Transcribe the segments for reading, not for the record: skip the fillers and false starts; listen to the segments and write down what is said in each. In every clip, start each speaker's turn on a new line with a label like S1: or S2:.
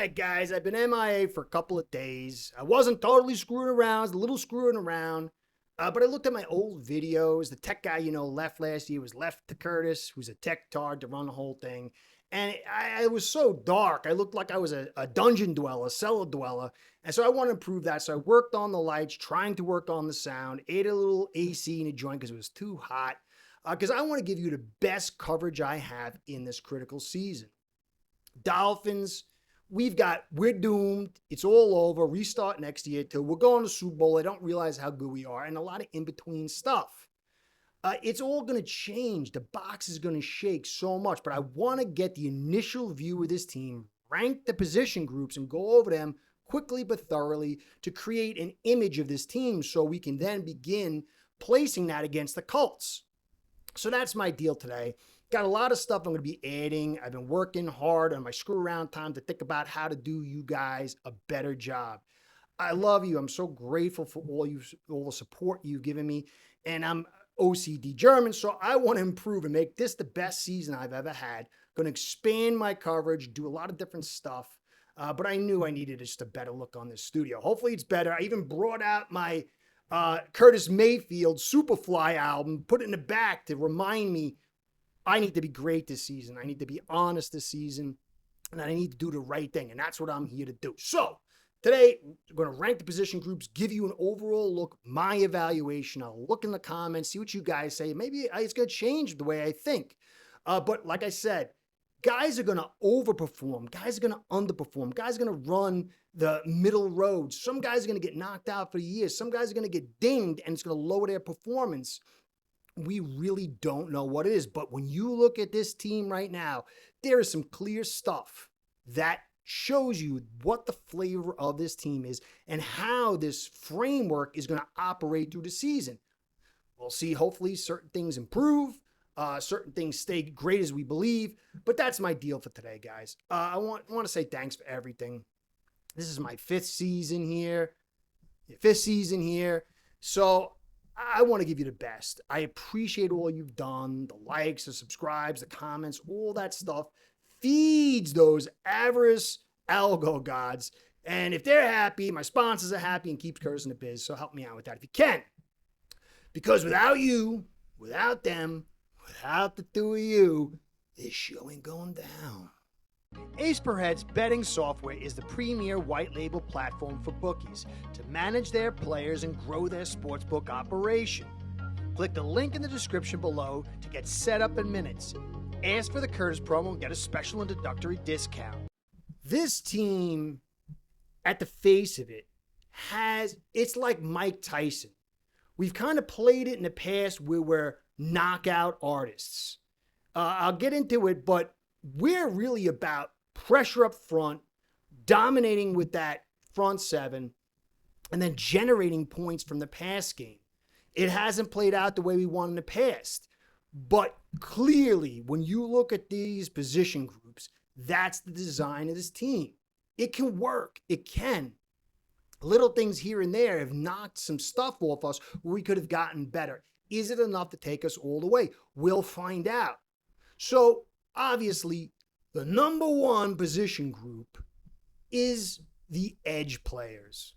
S1: right, guys, I've been MIA for a couple of days. I wasn't totally screwing around, I was a little screwing around. But I looked at my old videos. The tech guy, left last year was left to Curtis, who's a tech tard to run the whole thing. And I was so dark. I looked like I was a dungeon dweller, cellar dweller. And so I want to improve that. So I worked on the lights, trying to work on the sound, added a little AC in the joint because it was too hot. Because I want to give you the best coverage I have in this critical season. Dolphins, we're doomed. It's all over. Restart next year till we're going to Super Bowl. I don't realize how good we are and a lot of in-between stuff. It's all going to change. The box is going to shake so much, but I want to get the initial view of this team, rank the position groups and go over them quickly but thoroughly to create an image of this team so we can then begin placing that against the Colts. So that's my deal today. Got a lot of stuff I'm going to be adding. I've been working hard on my screw around time to think about how to do you guys a better job. I love you. I'm so grateful for all the support you've given me. And I'm OCD German, so I want to improve and make this the best season I've ever had. Going to expand my coverage, do a lot of different stuff. But I knew I needed just a better look on this studio. Hopefully it's better. I even brought out my Curtis Mayfield Superfly album, put it in the back to remind me I need to be great this season. I need to be honest this season, and I need to do the right thing, and that's what I'm here to do. So today, we're going to rank the position groups, give you an overall look, my evaluation. I'll look in the comments, see what you guys say. Maybe it's going to change the way I think. But like I said, guys are going to overperform. Guys are going to underperform. Guys are going to run the middle road. Some guys are going to get knocked out for the year. Some guys are going to get dinged, and it's going to lower their performance. We really don't know what it is. But when you look at this team right now, there is some clear stuff that shows you what the flavor of this team is and how this framework is going to operate through the season. We'll see. Hopefully certain things improve. Certain things stay great as we believe. But that's my deal for today, guys. I want to say thanks for everything. This is my fifth season here. So I want to give you the best. I appreciate all you've done, the likes, the subscribes, the comments, all that stuff feeds those avarice algo gods. And if they're happy, my sponsors are happy and keeps Curtis in the biz. So help me out with that if you can. Because without you, without them, without the two of you, this show ain't going down. Ace Per Head's betting software is the premier white label platform for bookies to manage their players and grow their sportsbook operation. Click the link in the description below to get set up in minutes. Ask for the Curtis promo and get a special introductory discount. This team, at the face of it, it's like Mike Tyson. We've kind of played it in the past where we're knockout artists. I'll get into it, but we're really about pressure up front, dominating with that front seven, and then generating points from the pass game. It hasn't played out the way we want in the past. But clearly, when you look at these position groups, that's the design of this team. It can work. It can. Little things here and there have knocked some stuff off us where we could have gotten better. Is it enough to take us all the way? We'll find out. So, obviously, the number one position group is the edge players.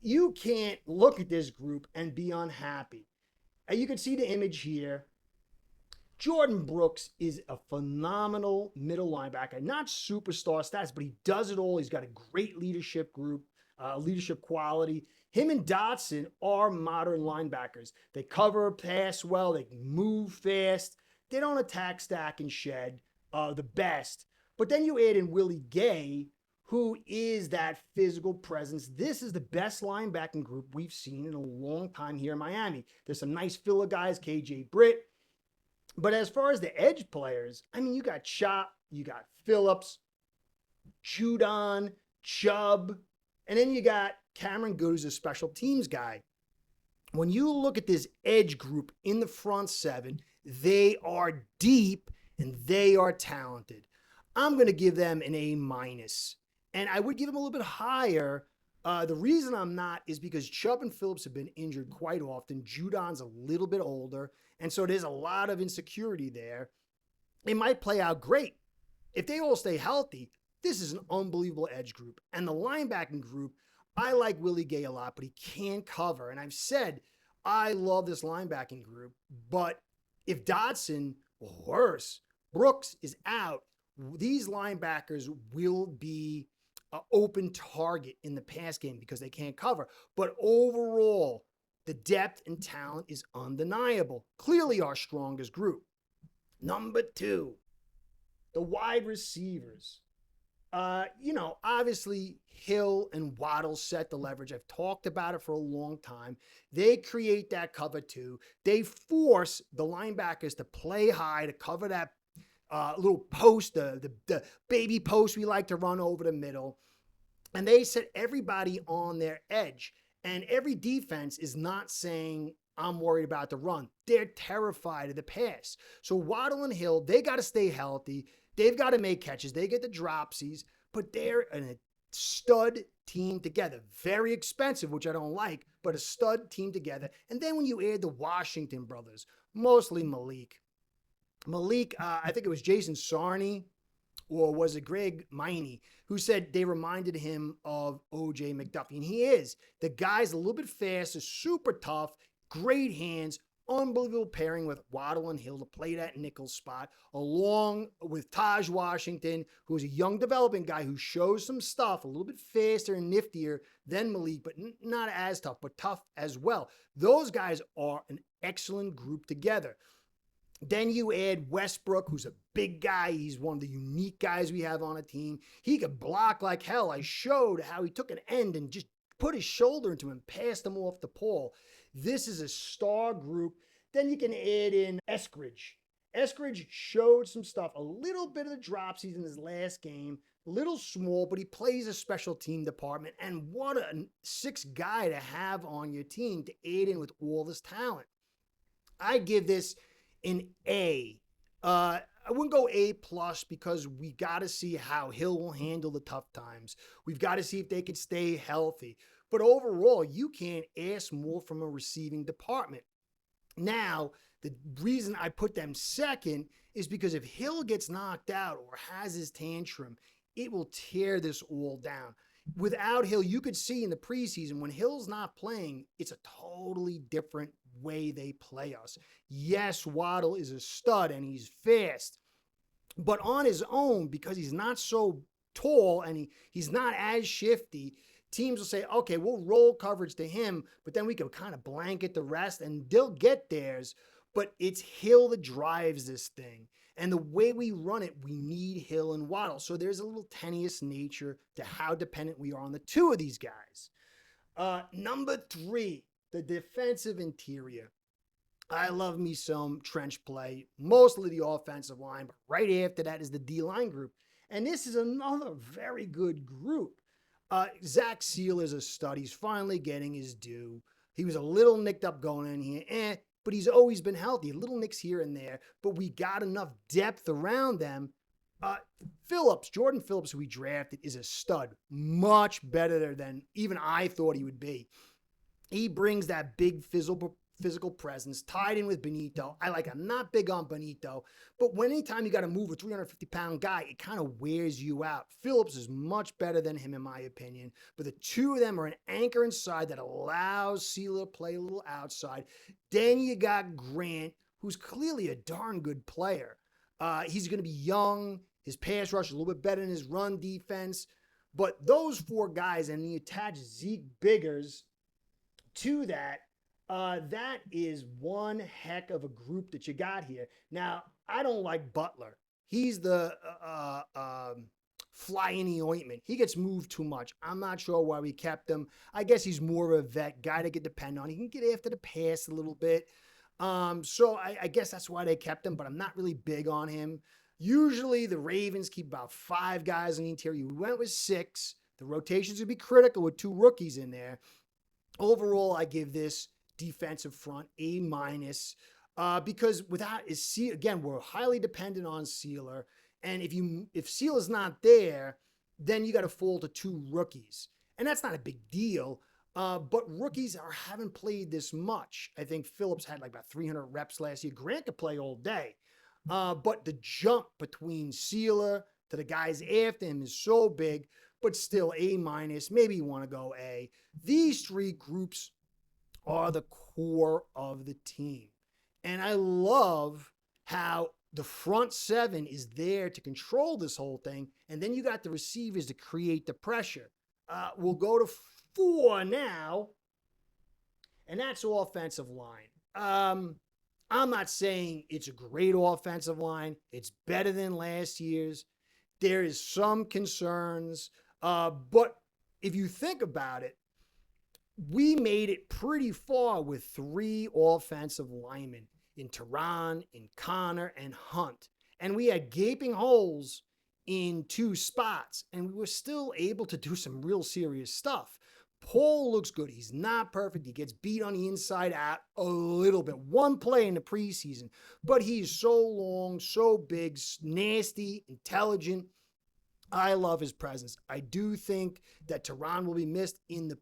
S1: You can't look at this group and be unhappy. You can see the image here. Jordan Brooks is a phenomenal middle linebacker. Not superstar stats, but he does it all. He's got a great leadership group, leadership quality. Him and Dotson are modern linebackers. They cover, pass well, they can move fast. They don't attack, stack, and shed the best. But then you add in Willie Gay, who is that physical presence. This is the best linebacking group we've seen in a long time here in Miami. There's some nice filler guys, KJ Britt. But as far as the edge players, I mean, you got Chop, you got Phillips, Judon, Chubb, and then you got Cameron Good, who's a special teams guy. When you look at this edge group in the front seven, they are deep and they are talented. I'm going to give them an A-. And I would give them a little bit higher. The reason I'm not is because Chubb and Phillips have been injured quite often. Judon's a little bit older. And so there's a lot of insecurity there. It might play out great. If they all stay healthy, This is an unbelievable edge group. And the linebacking group, I like Willie Gay a lot, but he can't cover. And I've said I love this linebacking group, but if Dodson, or worse, Brooks is out, these linebackers will be an open target in the pass game because they can't cover. But overall, the depth and talent is undeniable. Clearly our strongest group. Number 2, the wide receivers. Obviously Hill and Waddle set the leverage. I've talked about it for a long time. They create that cover 2. They force the linebackers to play high to cover that little post, the baby post we like to run over the middle. And they set everybody on their edge. And every defense is not saying, I'm worried about the run. They're terrified of the pass. So Waddle and Hill, they got to stay healthy. They've got to make catches. They get the dropsies, but they're a stud team together. Very expensive, which I don't like, but a stud team together. And then when you add the Washington brothers, mostly Malik, I think it was Jason Sarney, or was it Greg Miney, who said they reminded him of O.J. McDuffie. And he is. The guy's a little bit faster, super tough, great hands, unbelievable pairing with Waddle and Hill to play that nickel spot, along with Taj Washington, who's a young developing guy who shows some stuff, a little bit faster and niftier than Malik, but not as tough, but tough as well. Those guys are an excellent group together. Then you add Westbrook, who's a big guy. He's one of the unique guys we have on a team. He could block like hell. I showed how he took an end and just put his shoulder into him and passed him off the pole. This is a star group. Then you can add in Eskridge. Eskridge showed some stuff, a little bit of the dropsies in his last game, a little small, but he plays a special team department. And what a 6th guy to have on your team to aid in with all this talent. I give this an A. I wouldn't go A+ because we got to see how Hill will handle the tough times. We've got to see if they can stay healthy. But overall, you can't ask more from a receiving department. Now, the reason I put them second is because if Hill gets knocked out or has his tantrum, it will tear this all down. Without Hill, you could see in the preseason when Hill's not playing, it's a totally different way they play us. Yes, Waddle is a stud and he's fast, but on his own, because he's not so tall and he's not as shifty, teams will say, okay, we'll roll coverage to him, but then we can kind of blanket the rest and they'll get theirs. But it's Hill that drives this thing. And the way we run it, we need Hill and Waddle. So there's a little tenuous nature to how dependent we are on the 2 of these guys. Number 3, the defensive interior. I love me some trench play, mostly the offensive line, but right after that is the D-line group. And this is another very good group. Zach Seal is a stud. He's finally getting his due. He was a little nicked up going in here, but he's always been healthy. Little nicks here and there, but we got enough depth around them. Jordan Phillips, who we drafted, is a stud. Much better than even I thought he would be. He brings that big physical presence tied in with Benito. I'm not big on Benito, but anytime you got to move a 350-pound guy, it kind of wears you out. Phillips is much better than him, in my opinion, but the 2 of them are an anchor inside that allows Sealer to play a little outside. Then you got Grant, who's clearly a darn good player. He's going to be young. His pass rush is a little bit better than his run defense, but those 4 guys, and you attach Zeke Biggers to that, that is one heck of a group that you got here. Now, I don't like Butler. He's the fly in the ointment. He gets moved too much. I'm not sure why we kept him. I guess he's more of a vet guy to get depend on. He can get after the pass a little bit. So I guess that's why they kept him, but I'm not really big on him. Usually the Ravens keep about 5 guys in the interior. We went with 6. The rotations would be critical with 2 rookies in there. Overall, I give this defensive front A-, because without again, we're highly dependent on Sealer. And if Sealer's not there, then you got to fall to 2 rookies. And that's not a big deal. But rookies haven't played this much. I think Phillips had about 300 reps last year. Grant could play all day. But the jump between Sealer, to the guys after him is so big, but still A minus, maybe you want to go A. These three groups are the core of the team. And I love how the front seven is there to control this whole thing. And then you got the receivers to create the pressure. We'll go to 4 now, and that's offensive line. I'm not saying it's a great offensive line. It's better than last year's. There is some concerns, but if you think about it, we made it pretty far with 3 offensive linemen in Teron, in Connor, and Hunt. And we had gaping holes in 2 spots, and we were still able to do some real serious stuff. Paul looks good. He's not perfect. He gets beat on the inside out a little bit. 1 play in the preseason, but he's so long, so big, nasty, intelligent. I love his presence. I do think that Teron will be missed in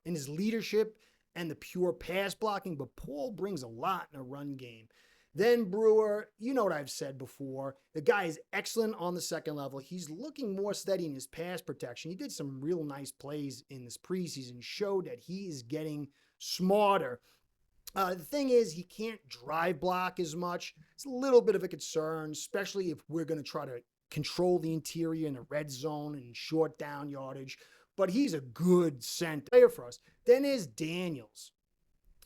S1: his leadership and the pure pass blocking, but Paul brings a lot in a run game. Then Brewer, you know what I've said before. The guy is excellent on the second level. He's looking more steady in his pass protection. He did some real nice plays in this preseason, showed that he is getting smarter. The thing is, he can't drive block as much. It's a little bit of a concern, especially if we're going to try to control the interior in the red zone and short down yardage. But he's a good center player for us. Then there's Daniels.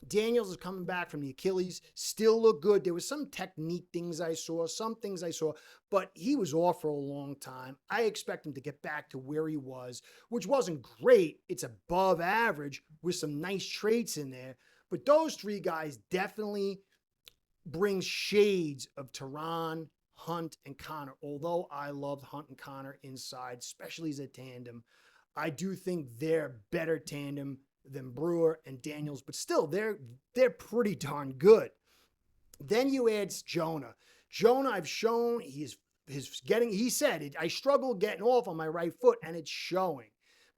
S1: Daniels is coming back from the Achilles, still look good. There was some technique things I saw, but he was off for a long time. I expect him to get back to where he was, which wasn't great. It's above average with some nice traits in there. But those 3 guys definitely bring shades of Teron, Hunt, and Connor. Although I loved Hunt and Connor inside, especially as a tandem, I do think they're better tandem than Brewer and Daniels, but still they're pretty darn good. Then you add Jonah. Jonah, I've shown he said, I struggle getting off on my right foot, and it's showing.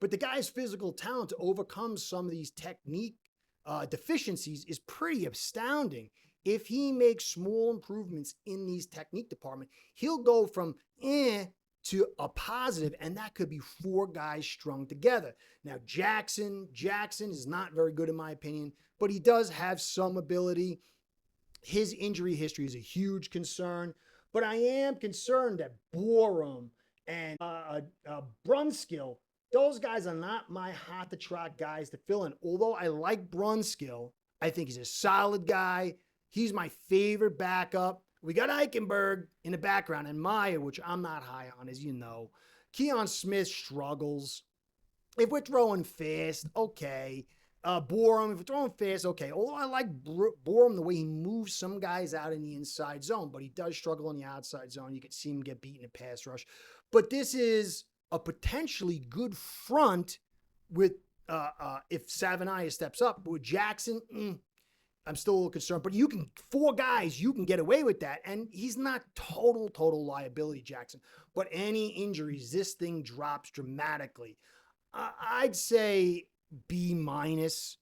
S1: But the guy's physical talent to overcome some of these technique deficiencies is pretty astounding. If he makes small improvements in these technique department, he'll go from to a positive, and that could be 4 guys strung together. Now, Jackson is not very good in my opinion, but he does have some ability. His injury history is a huge concern, but I am concerned that Borum and Brunskill, those guys are not my hot to trot guys to fill in. Although I like Brunskill, I think he's a solid guy. He's my favorite backup. We got Eichenberg in the background and Maya, which I'm not high on, as you know. Keon Smith struggles. If we're throwing fast, okay. Borum, if we're throwing fast, okay. Although I like Borum the way he moves some guys out in the inside zone, but he does struggle in the outside zone. You can see him get beat in a pass rush. But this is a potentially good front with if Savaiinaea steps up. With Jackson, I'm still a little concerned, but 4 guys, you can get away with that. And he's not total liability, Jackson. But any injuries, this thing drops dramatically. I'd say B minus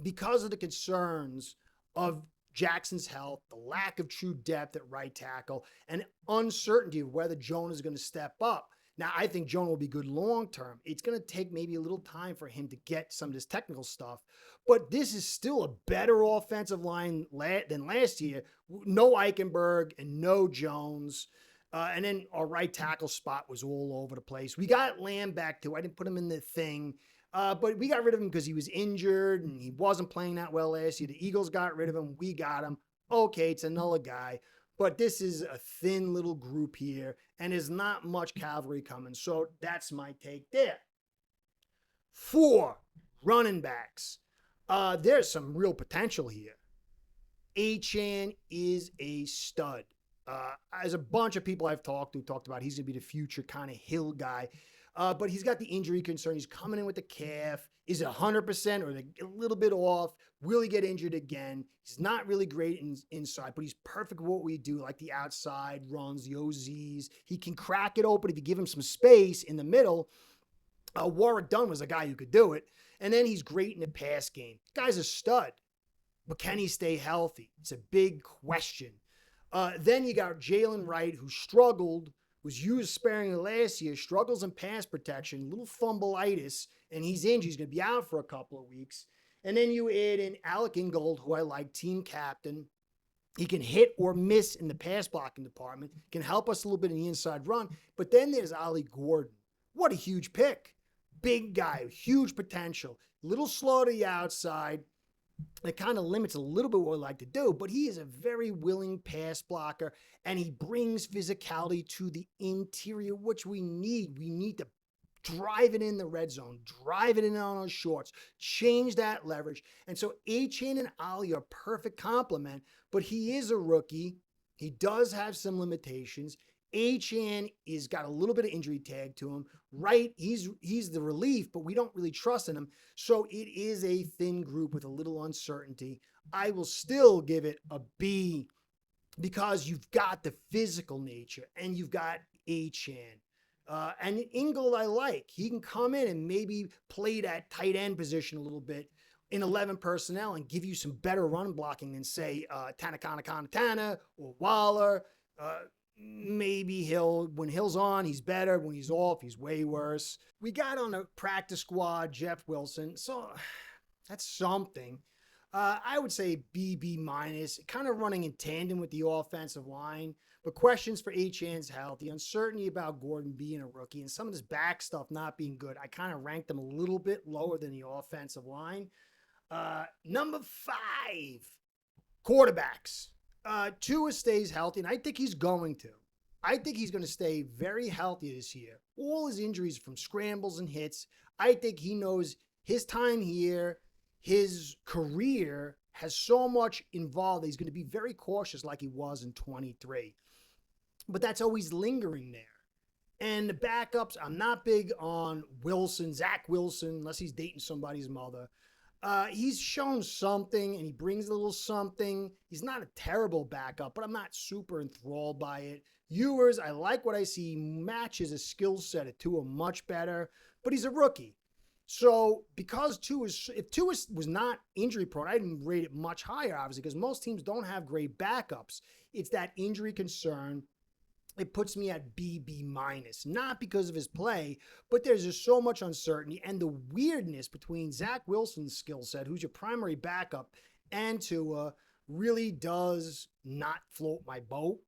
S1: because of the concerns of Jackson's health, the lack of true depth at right tackle, and uncertainty of whether Jonah is going to step up. Now, I think Jonah will be good long-term. It's going to take maybe a little time for him to get some of this technical stuff. But this is still a better offensive line than last year. No Eichenberg and no Jones. And then our right tackle spot was all over the place. We got Lamb back too. I didn't put him in the thing. But we got rid of him because he was injured and he wasn't playing that well last year. The Eagles got rid of him. We got him. Okay, it's another guy. But this is a thin little group here, and there's not much cavalry coming. So that's my take there. 4 running backs. There's some real potential here. Achane is a stud. As a bunch of people I've talked about, he's going to be the future kind of Hill guy. But he's got the injury concern. He's coming in with the calf. Is it 100% or a little bit off? Will he get injured again? He's not really great inside, but he's perfect for what we do, like the outside runs, the OZs. He can crack it open if you give him some space in the middle. Warwick Dunn was a guy who could do it. And then he's great in the pass game. Guy's a stud. But can he stay healthy? It's a big question. Then you got Jalen Wright, who struggled was used sparingly last year, struggles in pass protection, little fumbleitis, and he's injured. He's going to be out for a couple of weeks. And then you add in Alec Ingold, who I like, team captain. He can hit or miss in the pass blocking department, can help us a little bit in the inside run. But then there's Ollie Gordon. What a huge pick. Big guy, huge potential, little slow to the outside. It kind of limits a little bit what we like to do, but he is a very willing pass blocker, and he brings physicality to the interior, which we need. We need to drive it in the red zone, drive it in on our shorts, change that leverage. And so Achane and Ollie are perfect complement, but he is a rookie. He does have some limitations. Achane is got a little bit of injury tag to him, right? He's the relief, but we don't really trust in him. So it is a thin group with a little uncertainty. I will still give it a B because you've got the physical nature and you've got Achane. And Ingold I like. He can come in and maybe play that tight end position a little bit in 11 personnel and give you some better run blocking than, say, Tana or Waller. Maybe when Hill's on, he's better. When he's off, he's way worse. We got on the practice squad Jeff Wilson, so that's something. I would say B minus, kind of running in tandem with the offensive line. But questions for Achane's health, the uncertainty about Gordon being a rookie, and some of this back stuff not being good. I kind of ranked them a little bit lower than the offensive line. Number 5, quarterbacks. Tua stays healthy, and I think he's going to. I think he's going to stay very healthy this year. All his injuries from scrambles and hits, I think he knows his time here, his career has so much involved that he's going to be very cautious like he was in 23. But that's always lingering there. And the backups, I'm not big on Wilson, Zach Wilson, unless he's dating somebody's mother. He's shown something, and he brings a little something. He's not a terrible backup, but I'm not super enthralled by it. Ewers, I like what I see. He matches a skill set at Tua much better, but he's a rookie. So because if Tua was not injury prone, I didn't rate it much higher, obviously, because most teams don't have great backups. It's that injury concern. It puts me at B minus, not because of his play, but there's just so much uncertainty and the weirdness between Zach Wilson's skill set, who's your primary backup, and Tua really does not float my boat.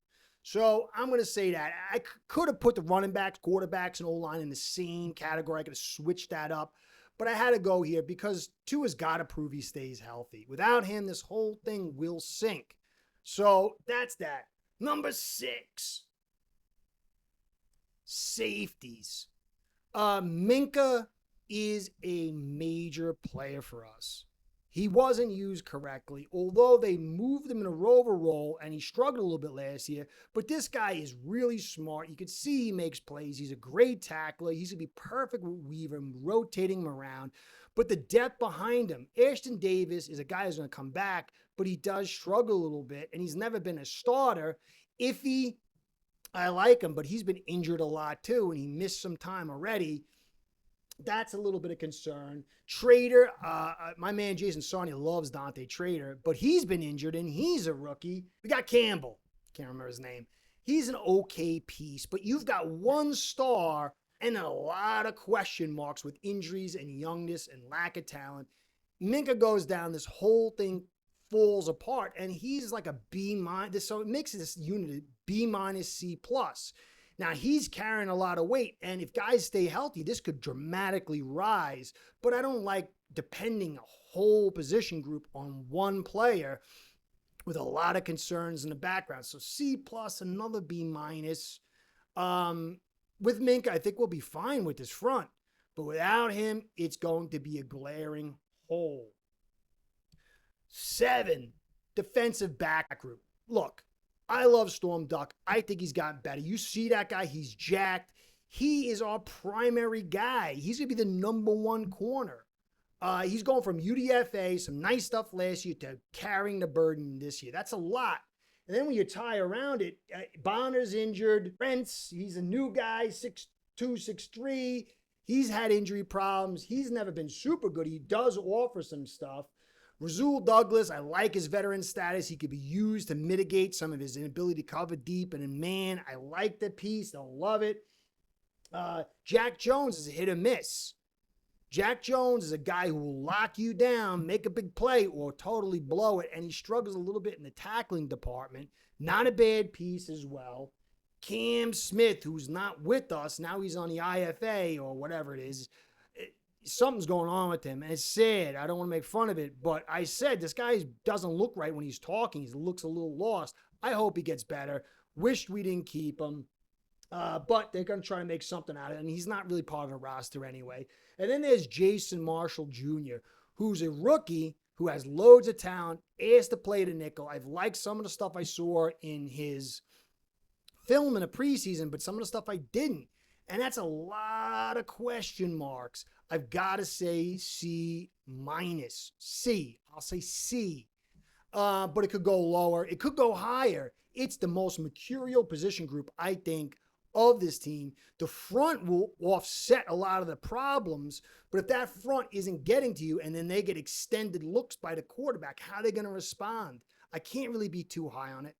S1: So I'm going to say that. I could have put the running backs, quarterbacks, and O-line in the same category. I could have switched that up, but I had to go here because Tua's got to prove he stays healthy. Without him, this whole thing will sink. So that's that. Number 6. Safeties. Minkah is a major player for us. He wasn't used correctly, although they moved him in a rover role and he struggled a little bit last year. But this guy is really smart. You can see he makes plays. He's a great tackler. He's going to be perfect with Weaver, rotating him around. But the depth behind him, Ashton Davis is a guy who's going to come back, but he does struggle a little bit, and he's never been a starter. I like him, but he's been injured a lot too, and he missed some time already. That's a little bit of concern. Trader, my man Jason Sarnia loves Dante Trader, but he's been injured, and he's a rookie. We got Campbell. Can't remember his name. He's an okay piece, but you've got one star and a lot of question marks with injuries and youngness and lack of talent. Minkah goes down, this whole thing falls apart, and he's like a B minus. So it makes this unit B minus C plus. Now he's carrying a lot of weight, and if guys stay healthy, this could dramatically rise. But I don't like depending a whole position group on one player with a lot of concerns in the background. So C plus, another B minus. With Minkah, I think we'll be fine with this front, but without him, it's going to be a glaring hole. 7, defensive back group. Look, I love Storm Duck. I think he's gotten better. You see that guy, he's jacked. He is our primary guy. He's going to be the number 1 corner. He's going from UDFA, some nice stuff last year, to carrying the burden this year. That's a lot. And then when you tie around it, Bonner's injured. Brent's, he's a new guy, 6'2", 6'3". He's had injury problems. He's never been super good. He does offer some stuff. Rasul Douglas, I like his veteran status. He could be used to mitigate some of his inability to cover deep. And in man, I like the piece. They'll love it. Jack Jones is a hit or miss. Jack Jones is a guy who will lock you down, make a big play, or totally blow it. And he struggles a little bit in the tackling department. Not a bad piece as well. Cam Smith, who's not with us, now he's on the IFA or whatever it is. Something's going on with him, and it's sad. I don't want to make fun of it, but I said this guy doesn't look right when he's talking. He looks a little lost. I hope he gets better. Wished we didn't keep him, but they're going to try to make something out of it, and he's not really part of the roster anyway. And then there's Jason Marshall Jr., who's a rookie who has loads of talent, asked to play the nickel. I've liked some of the stuff I saw in his film in the preseason, but some of the stuff I didn't. And that's a lot of question marks. I've got to say C minus. C. I'll say C. But it could go lower. It could go higher. It's the most mercurial position group, I think, of this team. The front will offset a lot of the problems, but if that front isn't getting to you and then they get extended looks by the quarterback, how are they going to respond? I can't really be too high on it.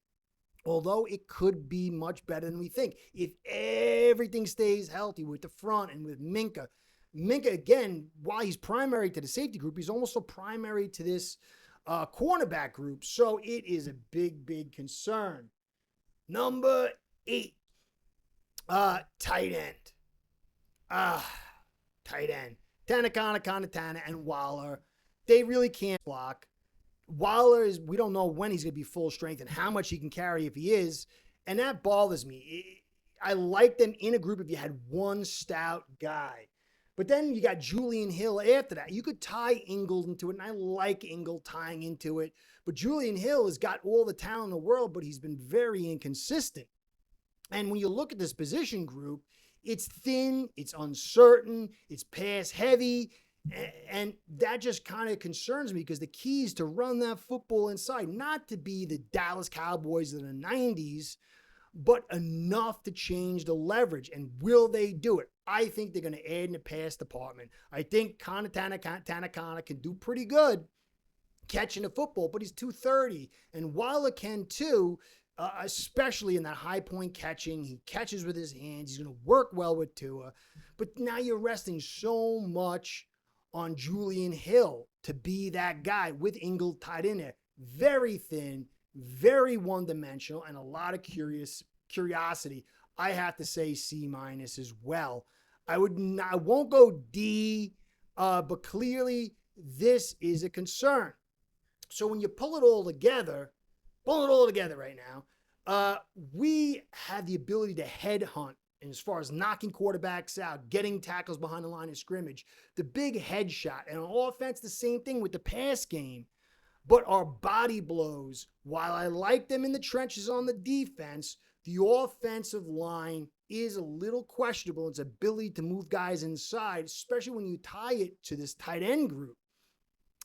S1: Although it could be much better than we think. If everything stays healthy with the front and with Minka. Minka, again, while he's primary to the safety group, he's also primary to this cornerback group. So it is a big, big concern. Number 8, tight end. Tight end. Tanakana, and Waller. They really can't block. Waller is, we don't know when he's going to be full strength and how much he can carry if he is. And that bothers me. I like them in a group if you had one stout guy. But then you got Julian Hill after that. You could tie Ingle into it, and I like Ingle tying into it. But Julian Hill has got all the talent in the world, but he's been very inconsistent. And when you look at this position group, it's thin, it's uncertain, it's pass heavy. And that just kind of concerns me because the key is to run that football inside, not to be the Dallas Cowboys of the 90s, but enough to change the leverage. And will they do it? I think they're going to add in the pass department. I think Tanakana can do pretty good catching the football, but he's 230. And Waller can too, especially in that high point catching. He catches with his hands. He's going to work well with Tua. But now you're resting so much on Julian Hill to be that guy with Ingle tied in there. Very thin, very one-dimensional, and a lot of curiosity. I have to say C minus as well. I won't go D, but clearly this is a concern. So when you pull it all together right now, we have the ability to headhunt. And as far as knocking quarterbacks out, getting tackles behind the line of scrimmage, the big headshot. And on offense, the same thing with the pass game. But our body blows, while I like them in the trenches on the defense, the offensive line is a little questionable. Its ability to move guys inside, especially when you tie it to this tight end group.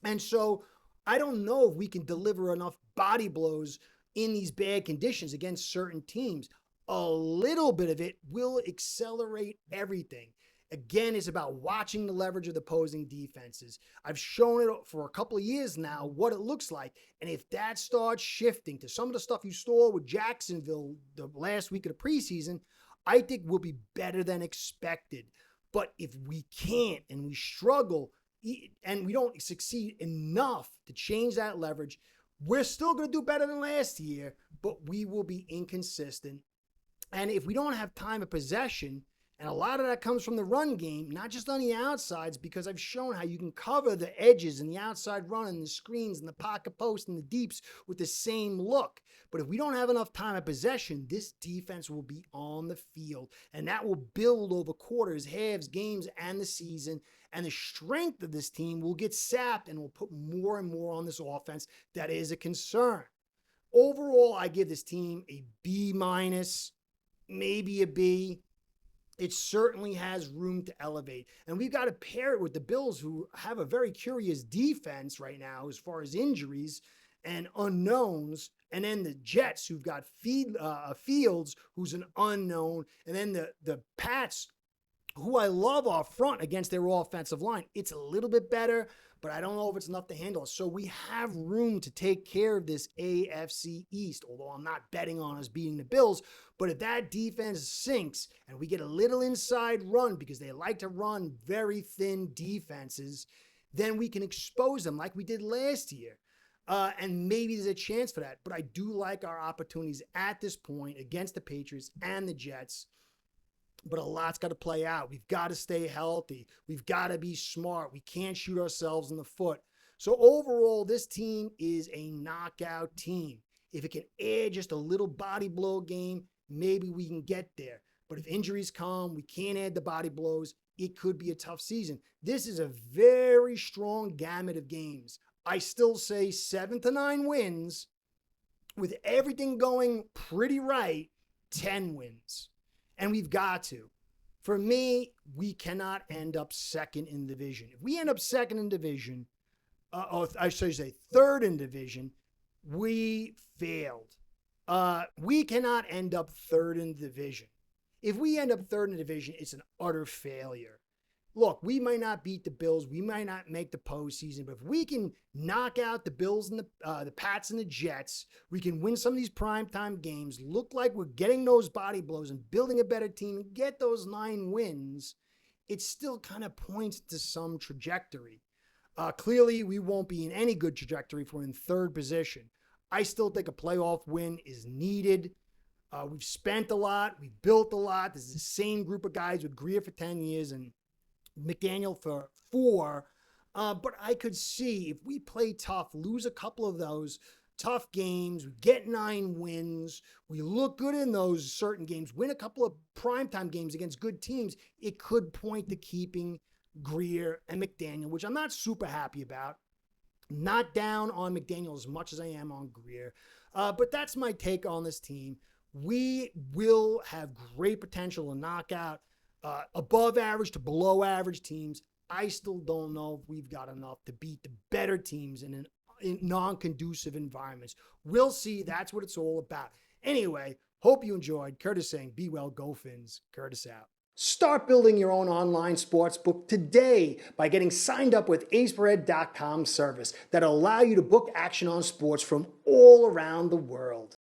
S1: And so I don't know if we can deliver enough body blows in these bad conditions against certain teams. A little bit of it will accelerate everything. Again, it's about watching the leverage of the opposing defenses. I've shown it for a couple of years now what it looks like. And if that starts shifting to some of the stuff you saw with Jacksonville the last week of the preseason, I think we'll be better than expected. But if we can't and we struggle and we don't succeed enough to change that leverage, we're still going to do better than last year, but we will be inconsistent. And if we don't have time of possession, and a lot of that comes from the run game, not just on the outsides, because I've shown how you can cover the edges and the outside run and the screens and the pocket post and the deeps with the same look. But if we don't have enough time of possession, this defense will be on the field. And that will build over quarters, halves, games, and the season. And the strength of this team will get sapped and will put more and more on this offense. That is a concern. Overall, I give this team a B minus, maybe a B. It certainly has room to elevate. And we've got to pair it with the Bills, who have a very curious defense right now as far as injuries and unknowns. And then the Jets, who've got Fields, who's an unknown. And then the Pats, who I love off front against their offensive line. It's a little bit better, but I don't know if it's enough to handle. So we have room to take care of this AFC East, although I'm not betting on us beating the Bills. But if that defense sinks and we get a little inside run because they like to run very thin defenses, then we can expose them like we did last year. And maybe there's a chance for that. But I do like our opportunities at this point against the Patriots and the Jets. But a lot's got to play out. We've got to stay healthy. We've got to be smart. We can't shoot ourselves in the foot. So overall, this team is a knockout team. If it can add just a little body blow game, maybe we can get there. But if injuries come, we can't add the body blows, it could be a tough season. This is a very strong gamut of games. I still say 7 to 9 wins. With everything going pretty right, 10 wins. And we've got to. For me, we cannot end up second in division. If we end up second in division, or I should say third in division, we failed. We cannot end up third in division. If we end up third in division, it's an utter failure. Look, we might not beat the Bills. We might not make the postseason. But if we can knock out the Bills and the Pats and the Jets, we can win some of these primetime games, look like we're getting those body blows and building a better team and get those 9 wins, it still kind of points to some trajectory. Clearly, we won't be in any good trajectory if we're in third position. I still think a playoff win is needed. We've spent a lot. We've built a lot. This is the same group of guys with Greer for 10 years and McDaniel for 4, but I could see if we play tough, lose a couple of those tough games, we get 9 wins, we look good in those certain games, win a couple of primetime games against good teams, it could point to keeping Greer and McDaniel, which I'm not super happy about. Not down on McDaniel as much as I am on Greer, but that's my take on this team. We will have great potential to knock out above average to below average teams. I still don't know if we've got enough to beat the better teams in non-conducive environments. We'll see. That's what it's all about. Anyway, hope you enjoyed. Curtis saying, be well, go Fins. Curtis out. Start building your own online sports book today by getting signed up with aceperhead.com service that'll allow you to book action on sports from all around the world.